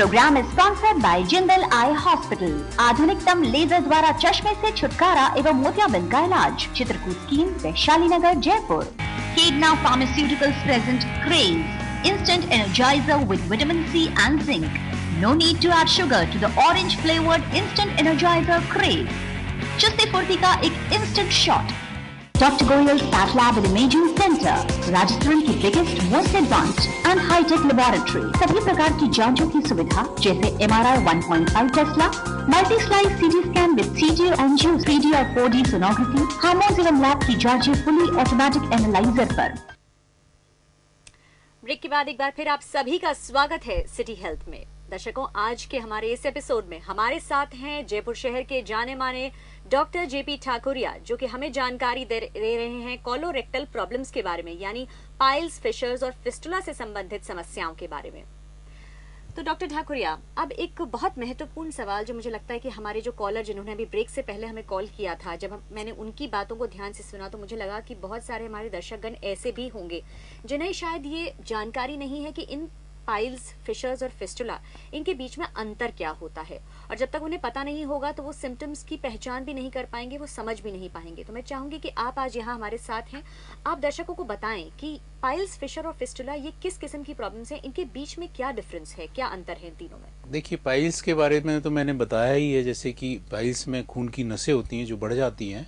Programme is sponsored by Jindal eye hospital. आधुनिकतम laser द्वारा चश्मे से छुटकारा एवं मोतियाबिंद का इलाज। Chitrakoot scheme, Vaishali Nagar, Jaipur. Kedna Pharmaceuticals present Craze, instant energizer with vitamin C and zinc. No need to add sugar to the orange flavored instant energizer Craze. चुस्ती फुर्ती का एक instant shot. Dr. Goyal's Path Lab and Imaging Center, Rajasthan की biggest, most advanced and high-tech laboratory. सभी प्रकार की जांचों की सुविधा जैसे MRI 1.5 tesla, multi slice CT scan with CT angio, 3D और 4D सोनोग्राफी, हार्मोन्स एवं लैब की जांचें फुली ऑटोमेटिक एनालाइजर पर। ब्रेक के बाद एक बार फिर आप सभी का स्वागत है सिटी हेल्थ में। दर्शकों, आज के हमारे इस एपिसोड में हमारे साथ हैं जयपुर शहर के जाने माने डॉक्टर जेपी ठाकुरिया, जो कि हमें जानकारी दे रहे हैं कोलोरेक्टल प्रॉब्लम्स के बारे में, यानी पाइल्स, फिशर्स और फिस्टुला से संबंधित समस्याओं के बारे में। तो डॉक्टर ठाकुरिया, अब एक बहुत महत्वपूर्ण सवाल जो मुझे लगता है कि हमारे जो कॉलर जिन्होंने अभी ब्रेक से पहले हमें कॉल किया था, जब मैंने उनकी बातों को ध्यान से सुना तो मुझे लगा कि बहुत सारे हमारे दर्शकगण ऐसे भी होंगे जिन्हें शायद ये जानकारी नहीं है कि इन पाइल्स, फिशर्स और फिस्टुला, इनके बीच में अंतर क्या होता है। और जब तक उन्हें पता नहीं होगा तो वो सिम्टम्स की पहचान भी नहीं कर पाएंगे, वो समझ भी नहीं पाएंगे। तो मैं चाहूंगी कि आप आज यहाँ हमारे साथ हैं, आप दर्शकों को बताएं कि पाइल्स, फिशर और फिस्टुला ये किस किस्म की प्रॉब्लम्स हैं, इनके बीच में क्या डिफरेंस है, क्या अंतर है इन तीनों में। देखिए, पाइल्स के बारे में तो मैंने बताया ही है, जैसे कि पाइल्स में खून की नसें होती हैं जो बढ़ जाती हैं,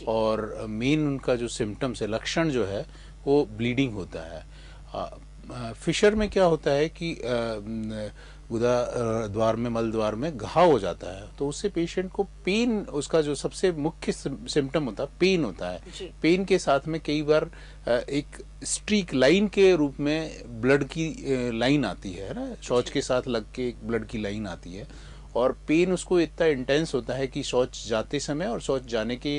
और मेन उनका जो सिम्टम्स है, लक्षण जो है वो ब्लीडिंग होता है। फिशर में क्या होता है कि गुदा द्वार में, मल द्वार में घाव हो जाता है, तो उससे पेशेंट को पेन, उसका जो सबसे मुख्य सिम्टम होता है पेन होता है। पेन के साथ में कई बार एक स्ट्रीक लाइन के रूप में ब्लड की लाइन आती है ना, शौच के साथ लग के एक ब्लड की लाइन आती है, और पेन उसको इतना इंटेंस होता है कि शौच जाते समय और शौच जाने के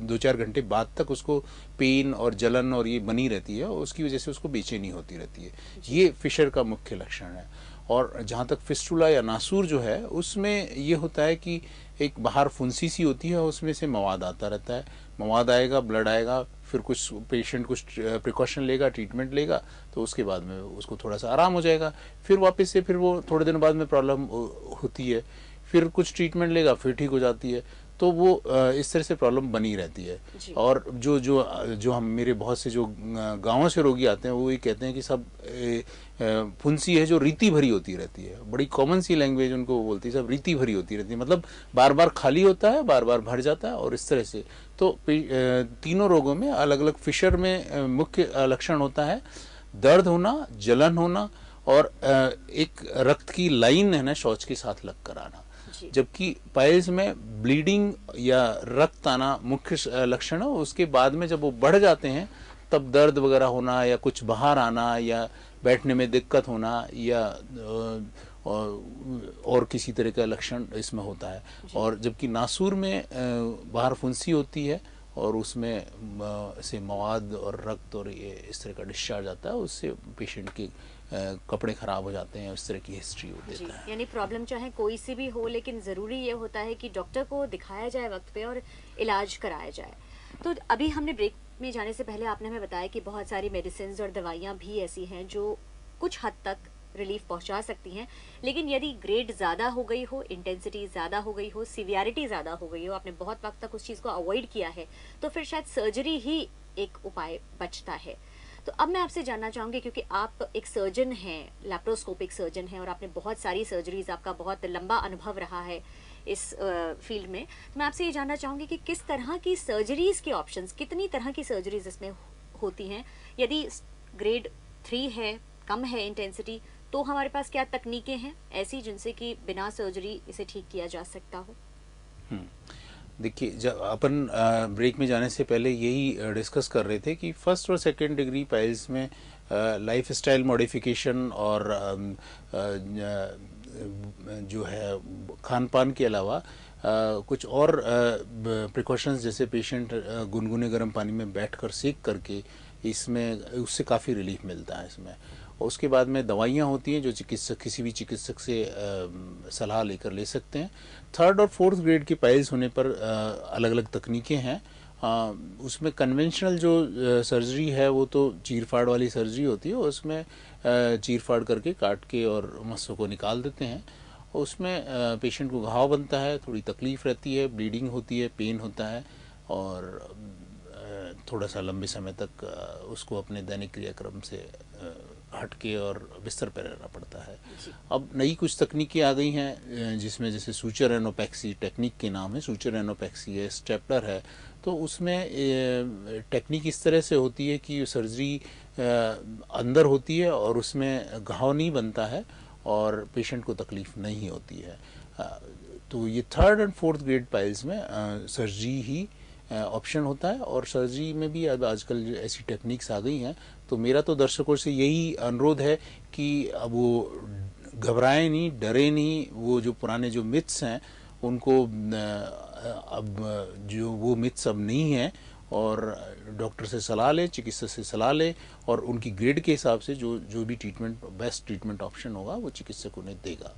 2-4 घंटे बाद तक उसको पेन और जलन और ये बनी रहती है, और उसकी वजह से उसको बेचैनी होती रहती है। ये फिशर का मुख्य लक्षण है। और जहाँ तक फिस्टुला या नासूर जो है, उसमें ये होता है कि एक बाहर फुंसी सी होती है, उसमें से मवाद आता रहता है, मवाद आएगा, ब्लड आएगा, फिर कुछ पेशेंट कुछ प्रिकॉशन लेगा, ट्रीटमेंट लेगा, तो उसके बाद में उसको थोड़ा सा आराम हो जाएगा, फिर वापस से फिर वो थोड़े दिन बाद में प्रॉब्लम होती है, फिर कुछ ट्रीटमेंट लेगा, फिर ठीक हो जाती है। तो वो इस तरह से प्रॉब्लम बनी रहती है। और जो हम मेरे बहुत से जो गांवों से रोगी आते हैं, वो ये कहते हैं कि सब फुंसी है जो रीति भरी होती रहती है। बड़ी कॉमन सी लैंग्वेज उनको बोलती है, सब रीति भरी होती रहती है, मतलब बार बार खाली होता है, बार बार भर जाता है, और इस तरह से। तो तीनों रोगों में अलग अलग, फिशर में मुख्य लक्षण होता है दर्द होना, जलन होना, और एक रक्त की लाइन है ना शौच के साथ लग कर आना। जबकि पाइल्स में ब्लीडिंग या रक्त आना मुख्य लक्षण है। उसके बाद में जब वो बढ़ जाते हैं तब दर्द वगैरह होना, या कुछ बाहर आना, या बैठने में दिक्कत होना, या और किसी तरह का लक्षण इसमें होता है। और जबकि नासूर में बाहर फुंसी होती है, और उसमें से मवाद और रक्त और ये इस तरह का डिस्चार्ज आता है, उससे पेशेंट के कपड़े खराब हो जाते हैं, इस तरह की हिस्ट्री हो देता है। यानी प्रॉब्लम चाहे कोई सी भी हो, लेकिन जरूरी ये होता है कि डॉक्टर को दिखाया जाए वक्त पे और इलाज कराया जाए। तो अभी हमने ब्रेक में जाने से पहले आपने हमें बताया कि बहुत सारी मेडिसिन और दवाइयाँ भी ऐसी हैं जो कुछ हद तक रिलीफ पहुंचा सकती हैं, लेकिन यदि ग्रेड ज्यादा हो गई हो, इंटेंसिटी ज्यादा हो गई हो, सिवियरिटी ज्यादा हो गई हो, आपने बहुत वक्त तक उस चीज को अवॉइड किया है, तो फिर शायद सर्जरी ही एक उपाय बचता है। तो अब मैं आपसे जानना चाहूंगी, क्योंकि आप एक सर्जन हैं, लैप्रोस्कोपिक सर्जन हैं, और आपने बहुत सारी सर्जरीज, आपका बहुत लंबा अनुभव रहा है इस फील्ड में, तो मैं आपसे ये जानना चाहूंगी कि किस तरह की सर्जरीज के ऑप्शंस, कितनी तरह की सर्जरीज इसमें होती हैं। यदि ग्रेड 3 है, कम है इंटेंसिटी, तो हमारे पास क्या तकनीकें हैं ऐसी जिनसे कि बिना सर्जरी इसे ठीक किया जा सकता हो। देखिए, जब अपन ब्रेक में जाने से पहले यही डिस्कस कर रहे थे कि फर्स्ट और सेकेंड डिग्री पाइल्स में लाइफ स्टाइल मॉडिफिकेशन और जो है खान पान के अलावा कुछ और प्रिकॉशंस, जैसे पेशेंट गुनगुने गर्म पानी में बैठकर सेक करके, इसमें उससे काफ़ी रिलीफ मिलता है इसमें। और उसके बाद में दवाइयाँ होती हैं जो चिकित्सक, किसी भी चिकित्सक से सलाह लेकर ले सकते हैं। 3rd और 4th ग्रेड की पाइल्स होने पर अलग अलग तकनीकें हैं, उसमें कन्वेंशनल जो सर्जरी है वो तो चीरफाड़ वाली सर्जरी होती है, उसमें चीरफाड़ करके काट के और मस्सों को निकाल देते हैं। उसमें पेशेंट को घाव बनता है, थोड़ी तकलीफ रहती है, ब्लीडिंग होती है, पेन होता है और थोड़ा सा लंबे समय तक उसको अपने दैनिक क्रियाक्रम से हटके और बिस्तर पर रहना पड़ता है। अब नई कुछ तकनीकें आ गई हैं जिसमें जैसे सूचर एनोपैक्सी टेक्निक के नाम है, सूचर एनोपैक्सी है, स्टेपलर है। तो उसमें टेक्निक इस तरह से होती है कि सर्जरी अंदर होती है और उसमें घाव नहीं बनता है और पेशेंट को तकलीफ नहीं होती है। तो ये 3rd और 4th ग्रेड पाइल्स में सर्जरी ही ऑप्शन होता है और सर्जरी में भी अब आजकल ऐसी टेक्निक्स आ गई हैं। तो मेरा तो दर्शकों से यही अनुरोध है कि अब वो घबराएं नहीं, डरे नहीं। वो जो पुराने जो मिथ्स हैं उनको अब जो वो मिथ्स अब नहीं हैं और डॉक्टर से सलाह लें, चिकित्सक से सलाह लें और उनकी ग्रेड के हिसाब से जो भी ट्रीटमेंट बेस्ट ट्रीटमेंट ऑप्शन होगा वो चिकित्सक उन्हें देगा।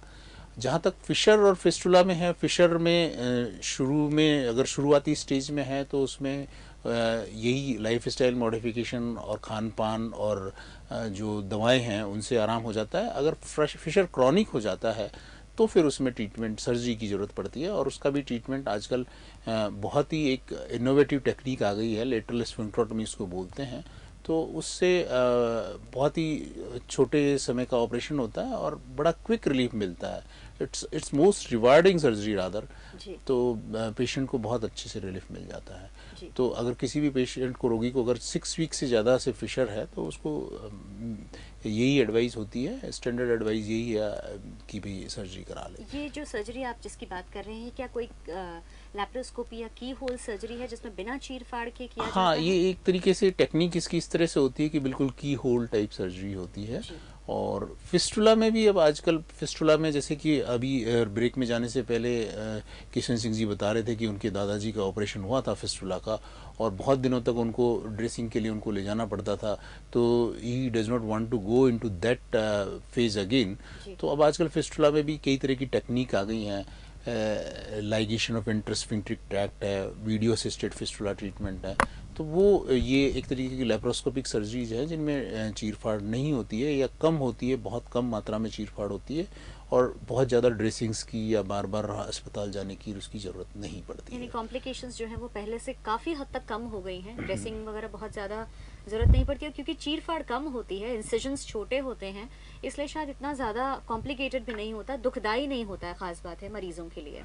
जहाँ तक फिशर और फिस्टुला में है, फिशर में शुरू में अगर शुरुआती स्टेज में है तो उसमें यही लाइफस्टाइल मॉडिफिकेशन और खान पान और जो दवाएं हैं उनसे आराम हो जाता है। अगर फिशर क्रॉनिक हो जाता है तो फिर उसमें ट्रीटमेंट सर्जरी की ज़रूरत पड़ती है और उसका भी ट्रीटमेंट आजकल बहुत ही एक इनोवेटिव टेक्निक आ गई है, लेटरल स्फिंक्टरोटमी इसको बोलते हैं। तो उससे बहुत ही छोटे समय का ऑपरेशन होता है और बड़ा क्विक रिलीफ मिलता है। It's most rewarding surgery rather. तो पेशेंट को बहुत अच्छे से रिलीफ मिल जाता है। तो अगर किसी भी पेशेंट को, रोगी को अगर 6 वीक से ज़्यादा से फिशर है तो उसको यही एडवाइस होती है, स्टैंडर्ड एडवाइस यही है कि भी सर्जरी करा ले। ये जो सर्जरी आप जिसकी बात कर रहे हैं, क्या कोई लैप्रोस्कोपी या की होल सर्जरी है जिसमें बिना चीर फाड़ के किया जाता है? हाँ, ये एक तरीके से टेक्निक इसकी इस तरह से होती है कि बिल्कुल की होल टाइप सर्जरी होती है। और फिस्टुला में भी अब आजकल, फिस्टुला में जैसे कि अभी ब्रेक में जाने से पहले किशन सिंह जी बता रहे थे कि उनके दादाजी का ऑपरेशन हुआ था फिस्टुला का और बहुत दिनों तक उनको ड्रेसिंग के लिए उनको ले जाना पड़ता था। तो he does not want to go into that phase again. तो अब आजकल फिस्टुला में भी कई तरह की टेक्निक आ गई हैं। लाइगेशन ऑफ इंट्रास्फिंक्टरिक ट्रैक्ट है, वीडियो असिस्टेड फिस्टुला ट्रीटमेंट है। तो वो ये एक तरीके की लेप्रोस्कोपिक सर्जरीज है जिनमें चीरफाड़ नहीं होती है या कम होती है, बहुत कम मात्रा में चीरफाड़ होती है और बहुत ज़्यादा ड्रेसिंग्स की या बार बार अस्पताल जाने की उसकी ज़रूरत नहीं पड़ती। यानी कॉम्प्लिकेशंस जो है वो पहले से काफ़ी हद तक कम हो गई हैं। ड्रेसिंग वगैरह बहुत ज़्यादा ज़रूरत नहीं पड़ती है क्योंकि चीरफाड़ कम होती है, इंसिजन्स छोटे होते हैं, इसलिए शायद इतना ज़्यादा कॉम्प्लिकेटेड भी नहीं होता, दुखदाई नहीं होता है, ख़ास बात है मरीजों के लिए।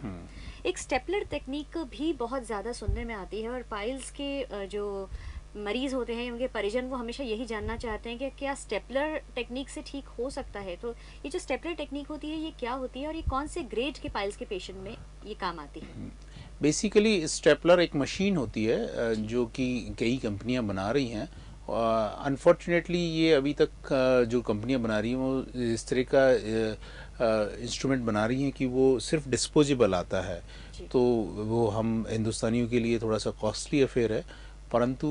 एक स्टेपलर टेक्निक भी बहुत ज़्यादा सुनने में आती है और पाइल्स के जो मरीज होते हैं, उनके परिजन, वो हमेशा यही जानना चाहते हैं कि क्या स्टेपलर टेक्निक से ठीक हो सकता है। तो ये जो स्टेपलर टेक्निक होती है ये क्या होती है और ये कौन से ग्रेड के पाइल्स के पेशेंट में ये काम आती है? बेसिकली स्टेपलर एक मशीन होती है जो कि कई कंपनियां बना रही हैं। अनफॉर्चुनेटली ये अभी तक जो कंपनियां बना रही हैं वो इस तरह का इंस्ट्रूमेंट बना रही हैं कि वो सिर्फ डिस्पोजेबल आता है। तो वो हम हिंदुस्तानियों के लिए थोड़ा सा कॉस्टली अफेयर है, परंतु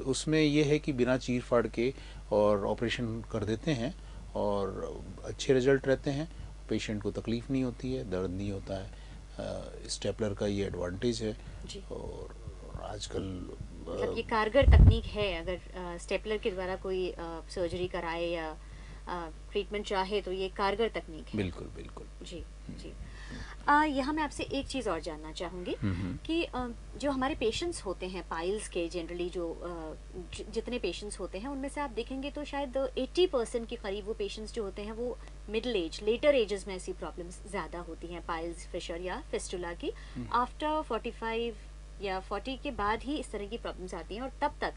उसमें ये है कि बिना चीर फाड़ के और ऑपरेशन कर देते हैं और अच्छे रिजल्ट रहते हैं, पेशेंट को तकलीफ नहीं होती है, दर्द नहीं होता है। स्टेपलर का ये एडवांटेज है। और आजकल मतलब ये कारगर तकनीक है, अगर स्टेपलर के द्वारा कोई सर्जरी कराए या ट्रीटमेंट चाहे तो ये कारगर तकनीक है। बिल्कुल बिल्कुल। जी जी। यहाँ मैं आपसे एक चीज़ और जानना चाहूँगी कि जो हमारे पेशेंट्स होते हैं पाइल्स के, जनरली जो जितने पेशेंट्स होते हैं उनमें से आप देखेंगे तो शायद 80% के करीब वो पेशेंट्स जो होते हैं वो मिडिल एज, लेटर एजेस में ऐसी प्रॉब्लम्स ज़्यादा होती हैं पाइल्स, फिशर या फिस्टुला की। आफ्टर 45 या 40 के बाद ही इस तरह की प्रॉब्लम्स आती हैं और तब तक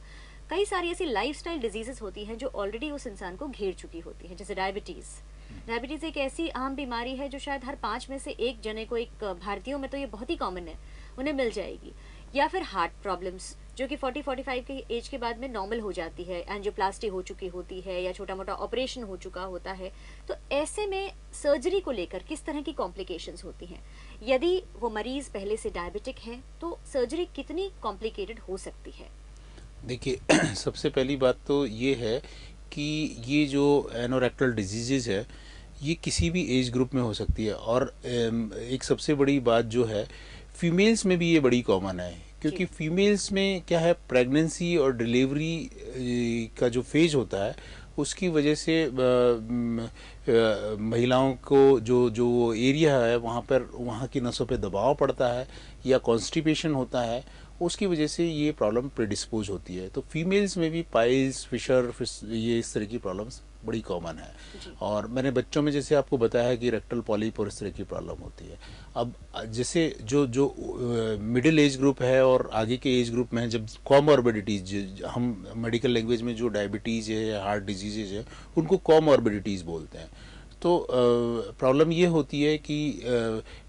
कई सारी ऐसी लाइफस्टाइल डिजीजेस होती हैं जो ऑलरेडी उस इंसान को घेर चुकी होती हैं, जैसे डायबिटीज़ एक ऐसी आम बीमारी है जो शायद हर 5 में से एक जने को, एक भारतीयों में तो ये बहुत ही कॉमन है, उन्हें मिल जाएगी। या फिर हार्ट प्रॉब्लम्स जो कि 40-45 के एज के बाद में नॉर्मल हो जाती है, एंजियोप्लास्टी हो चुकी होती है या छोटा मोटा ऑपरेशन हो चुका होता है। तो ऐसे में सर्जरी को लेकर किस तरह की कॉम्प्लिकेशंस होती हैं? यदि वो मरीज पहले से डायबिटिक है तो सर्जरी कितनी कॉम्प्लिकेटेड हो सकती है? देखिए, सबसे पहली बात तो ये है कि ये जो एनोरेक्टल डिजीजेज है ये किसी भी एज ग्रुप में हो सकती है। और एक सबसे बड़ी बात जो है, फीमेल्स में भी ये बड़ी कॉमन है क्योंकि फीमेल्स में क्या है, प्रेगनेंसी और डिलीवरी का जो फेज होता है उसकी वजह से महिलाओं को जो जो एरिया है वहाँ की नसों पे दबाव पड़ता है या कॉन्स्टिपेशन होता है, उसकी वजह से ये प्रॉब्लम प्रेडिस्पोज होती है। तो फीमेल्स में भी पाइल्स, फिशर, ये इस तरह की प्रॉब्लम्स बड़ी कॉमन है। और मैंने बच्चों में जैसे आपको बताया है कि रेक्टल पॉलिप और इस तरह की प्रॉब्लम होती है। अब जैसे जो जो मिडिल एज ग्रुप है और आगे के एज ग्रुप में जब कॉमॉर्बिडिटीज, हम मेडिकल लैंग्वेज में जो डायबिटीज़ है या हार्ट डिजीजेज है उनको कॉमॉर्बिडिटीज़ बोलते हैं। तो प्रॉब्लम ये होती है कि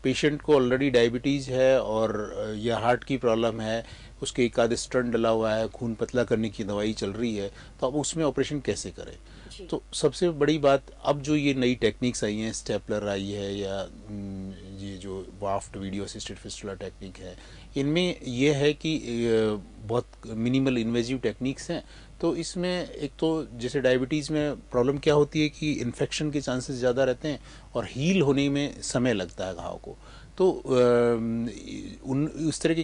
पेशेंट को ऑलरेडी डायबिटीज़ है और या हार्ट की प्रॉब्लम है, उसके एक आध स्टंट डला हुआ है, खून पतला करने की दवाई चल रही है, तो अब उसमें ऑपरेशन कैसे करें। तो सबसे बड़ी बात, अब जो ये नई टेक्निक्स आई हैं, स्टेपलर आई है या ये जो वाफ्ट वीडियो असिस्टेड फिस्टुला टेक्निक है, इनमें ये है कि बहुत मिनिमल इन्वेजिव टेक्निक्स हैं। तो इसमें एक तो जैसे डायबिटीज़ में प्रॉब्लम क्या होती है कि इन्फेक्शन के चांसेस ज़्यादा रहते हैं और हील होने में समय लगता है घाव को। तो उस तरह के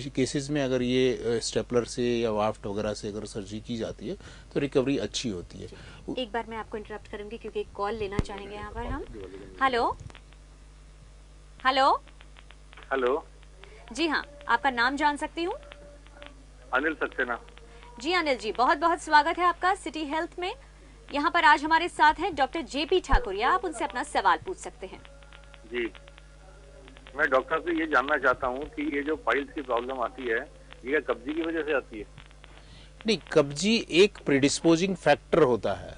केसेस में अगर ये स्टेपलर से या वाफ्ट वगैरह से अगर सर्जरी की जाती है तो रिकवरी अच्छी होती है। एक बार मैं आपको इंटरप्ट करूंगी क्योंकि एक कॉल लेना चाहेंगे यहाँ पर हम। हेलो हेलो हेलो, जी हाँ, आपका नाम जान सकती हूँ? अनिल सक्सेना। जी अनिल जी, बहुत बहुत स्वागत है आपका सिटी हेल्थ में। यहाँ पर आज हमारे साथ हैं डॉक्टर जेपी ठाकुरिया, आप उनसे अपना सवाल पूछ सकते हैं। जी, मैं डॉक्टर से ये जानना चाहता हूँ कि ये जो पाइल्स की प्रॉब्लम आती है ये कब्जी की वजह से आती है? नहीं, कब्जी एक प्रीडिस्पोजिंग फैक्टर होता है।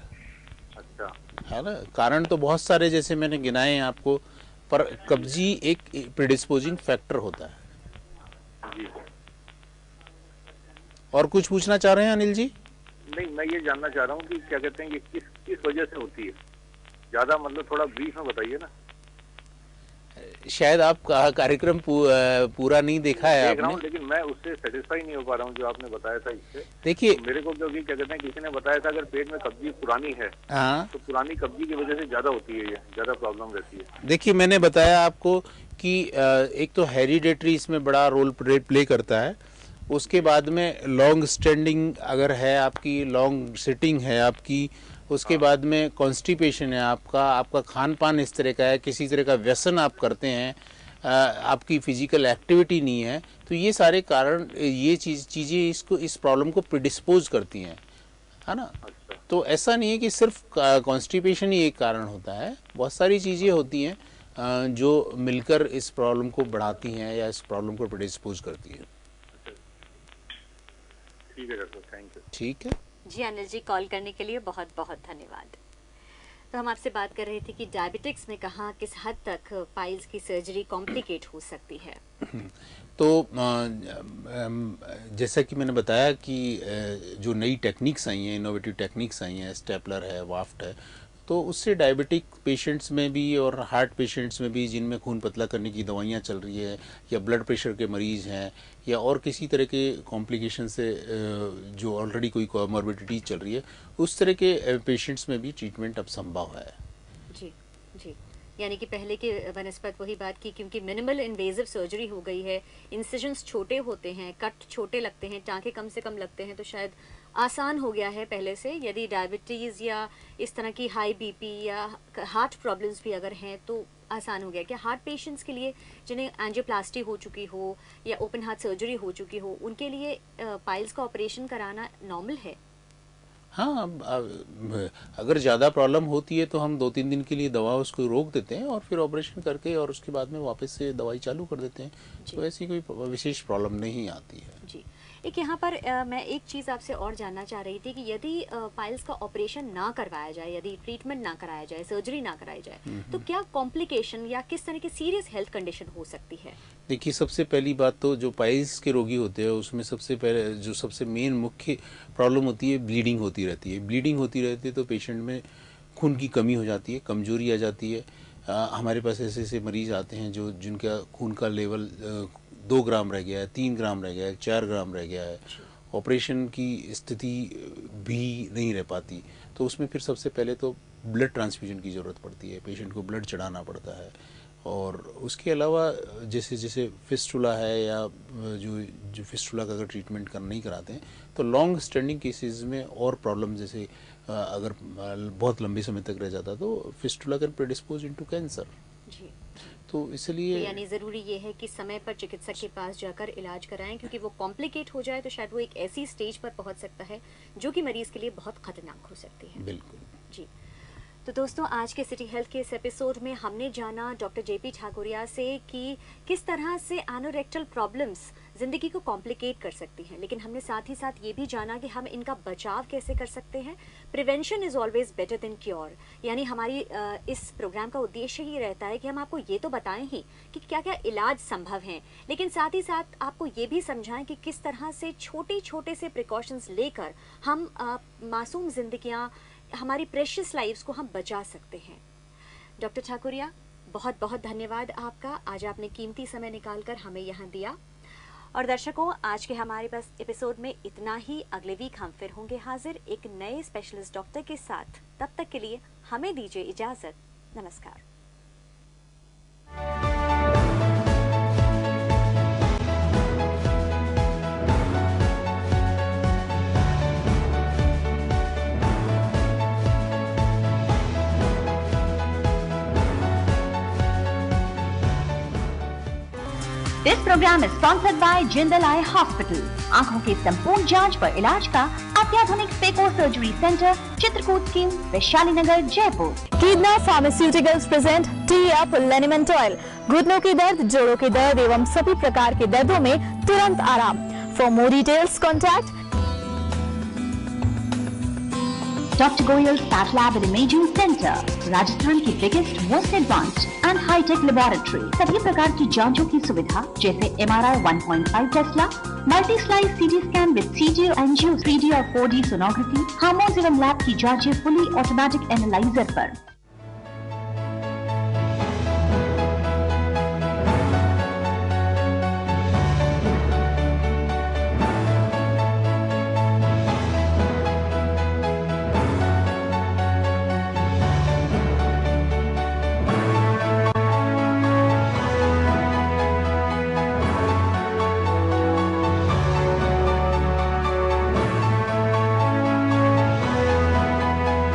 अच्छा, है ना। कारण तो बहुत सारे जैसे मैंने गिनाए हैं आपको, पर कब्जी एक प्रीडिस्पोजिंग फैक्टर होता है। जी। और कुछ पूछना चाह रहे हैं अनिल जी? नहीं, मैं ये जानना चाह रहा हूँ कि क्या कहते हैं ये किस वजह से होती है, ज्यादा मतलब थोड़ा ब्रीफ में बताइए ना। शायद आप कार्यक्रम पूरा नहीं देखा है देख रहा हूँ, आपने। लेकिन मैं उससे सेटिस्फाई नहीं हो पा रहा हूँ जो आपने बताया था इससे। देखिए, तो मेरे को क्योंकि क्या कहते हैं किसी ने बताया था अगर पेट में कब्जी पुरानी है हाँ, तो पुरानी कब्जी की वजह से ज्यादा होती है, ये ज्यादा प्रॉब्लम रहती है। देखिए मैंने बताया आपको कि एक तो हेरिडेटरी इसमें बड़ा रोल प्ले करता है। उसके बाद में लॉन्ग स्टैंडिंग अगर है आपकी, लॉन्ग सिटिंग है आपकी, उसके बाद में कॉन्स्टिपेशन है आपका खान पान इस तरह का है, किसी तरह का व्यसन आप करते हैं, आपकी फिजिकल एक्टिविटी नहीं है, तो ये सारे कारण, ये चीज़ें इस प्रॉब्लम को प्रिडिस्पोज करती हैं, है ना। तो ऐसा नहीं है कि सिर्फ कॉन्स्टिपेशन ही एक कारण होता है, बहुत सारी चीज़ें होती हैं जो मिलकर इस प्रॉब्लम को बढ़ाती हैं या इस प्रॉब्लम को प्रिडिस्पोज करती हैं। ठीक है डॉक्टर, थैंक यू। ठीक है जी अनिल जी, कॉल करने के लिए बहुत बहुत धन्यवाद। तो हम आपसे बात कर रहे थे कि डायबिटिक्स में कहाँ किस हद तक पाइल्स की सर्जरी कॉम्प्लिकेट हो सकती है। तो जैसा कि मैंने बताया कि जो नई टेक्निक्स आई हैं, इनोवेटिव टेक्निक्स आई हैं, स्टेपलर है, वाफ्ट है, तो उससे डायबिटिक पेशेंट्स में भी और हार्ट पेशेंट्स में भी जिनमें खून पतला करने की दवाइयाँ चल रही है या ब्लड प्रेशर के मरीज़ हैं या और किसी तरह के कॉम्प्लिकेशन से जो ऑलरेडी कोई कॉमॉर्बिडिटी चल रही है, उस तरह के पेशेंट्स में भी ट्रीटमेंट अब संभव है। जी जी, यानी कि पहले के बनस्पत वही बात की, क्योंकि मिनिमल इन्वेजिव सर्जरी हो गई है, इंसिजन्स छोटे होते हैं, कट छोटे लगते हैं, टाँके कम से कम लगते हैं, तो शायद आसान हो गया है पहले से। यदि डायबिटीज़ या इस तरह की हाई बीपी या हार्ट प्रॉब्लम्स भी अगर हैं तो आसान हो गया। क्या हार्ट पेशेंट्स के लिए जिन्हें एंजियोप्लास्टी हो चुकी हो या ओपन हार्ट सर्जरी हो चुकी हो, उनके लिए पाइल्स का ऑपरेशन कराना नॉर्मल है? हाँ, अगर ज़्यादा प्रॉब्लम होती है तो हम 2-3 दिन के लिए दवा उसको रोक देते हैं और फिर ऑपरेशन करके और उसके बाद में वापस से दवाई चालू कर देते हैं। तो ऐसी कोई विशेष प्रॉब्लम नहीं आती है। जी, एक यहाँ पर मैं एक चीज़ आपसे और जानना चाह रही थी कि यदि पाइल्स का ऑपरेशन ना करवाया जाए, यदि ट्रीटमेंट ना कराया जाए, सर्जरी ना कराई जाए, तो क्या कॉम्प्लिकेशन या किस तरह की सीरियस हेल्थ कंडीशन हो सकती है? देखिए, सबसे पहली बात तो जो पाइल्स के रोगी होते हैं उसमें सबसे पहले जो सबसे मेन मुख्य प्रॉब्लम होती है, ब्लीडिंग होती रहती है। ब्लीडिंग होती रहती है तो पेशेंट में खून की कमी हो जाती है, कमजोरी आ जाती है। हमारे पास ऐसे ऐसे मरीज आते हैं जिनका खून का लेवल 2 ग्राम रह गया है, 3 ग्राम रह गया है, 4 ग्राम रह गया है, ऑपरेशन की स्थिति भी नहीं रह पाती। तो उसमें फिर सबसे पहले तो ब्लड ट्रांसफ्यूजन की ज़रूरत पड़ती है, पेशेंट को ब्लड चढ़ाना पड़ता है। और उसके अलावा जैसे जैसे फिस्टुला है या जो फिस्टुला का अगर ट्रीटमेंट नहीं कराते हैं तो लॉन्ग स्टैंडिंग केसेस में और प्रॉब्लम, जैसे अगर बहुत लंबे समय तक रह जाता तो फिस्टुला कैन प्रेडिस्पोज इनटू कैंसर। जी। तो इसलिए यानी ज़रूरी ये है कि समय पर चिकित्सक के पास जाकर इलाज कराएं, क्योंकि वो कॉम्प्लिकेट हो जाए तो शायद वो एक ऐसी स्टेज पर पहुंच सकता है जो कि मरीज़ के लिए बहुत खतरनाक हो सकती है। बिल्कुल जी। तो दोस्तों, आज के सिटी हेल्थ के इस एपिसोड में हमने जाना डॉक्टर जेपी ठाकुरिया से कि किस तरह से एनोरेक्टल प्रॉब्लम्स ज़िंदगी को कॉम्प्लिकेट कर सकती हैं, लेकिन हमने साथ ही साथ ये भी जाना कि हम इनका बचाव कैसे कर सकते हैं। Prevention is always better than cure, यानी हमारी इस प्रोग्राम का उद्देश्य ही रहता है कि हम आपको ये तो बताएं ही कि क्या क्या इलाज संभव हैं, लेकिन साथ ही साथ आपको ये भी समझाएं कि किस तरह से छोटे छोटे से प्रिकॉशंस लेकर हम मासूम जिंदगियाँ, हमारी प्रेशियस लाइव्स को हम बचा सकते हैं। डॉक्टर ठाकुरिया, बहुत बहुत धन्यवाद आपका, आज आपने कीमती समय निकालकर हमें यहाँ दिया। और दर्शकों, आज के हमारे पास एपिसोड में इतना ही। अगले वीक हम फिर होंगे हाजिर एक नए स्पेशलिस्ट डॉक्टर के साथ। तब तक के लिए हमें दीजिए इजाजत। नमस्कार। This program is sponsored by Jindal Eye Hospital. आंखों के संपूर्ण जांच पर इलाज का अत्याधुनिक phaco surgery center, Chitrakoot scheme, Vaishali Nagar, Jaipur. कीडना pharmaceuticals present T up liniment oil. घुटनों के दर्द, जोड़ों के दर्द एवं सभी प्रकार के दर्दों में तुरंत आराम। For more details contact Dr. Goyal's Path Lab and Imaging Center, Rajasthan की biggest, most advanced and high tech laboratory. सभी प्रकार की जांचों की सुविधा जैसे MRI 1.5 tesla, multi slice CT scan with CT angio, 3D और 4D सोनोग्राफी, हार्मोन्स एवं लैब की जांचें फुली ऑटोमेटिक एनालाइजर पर।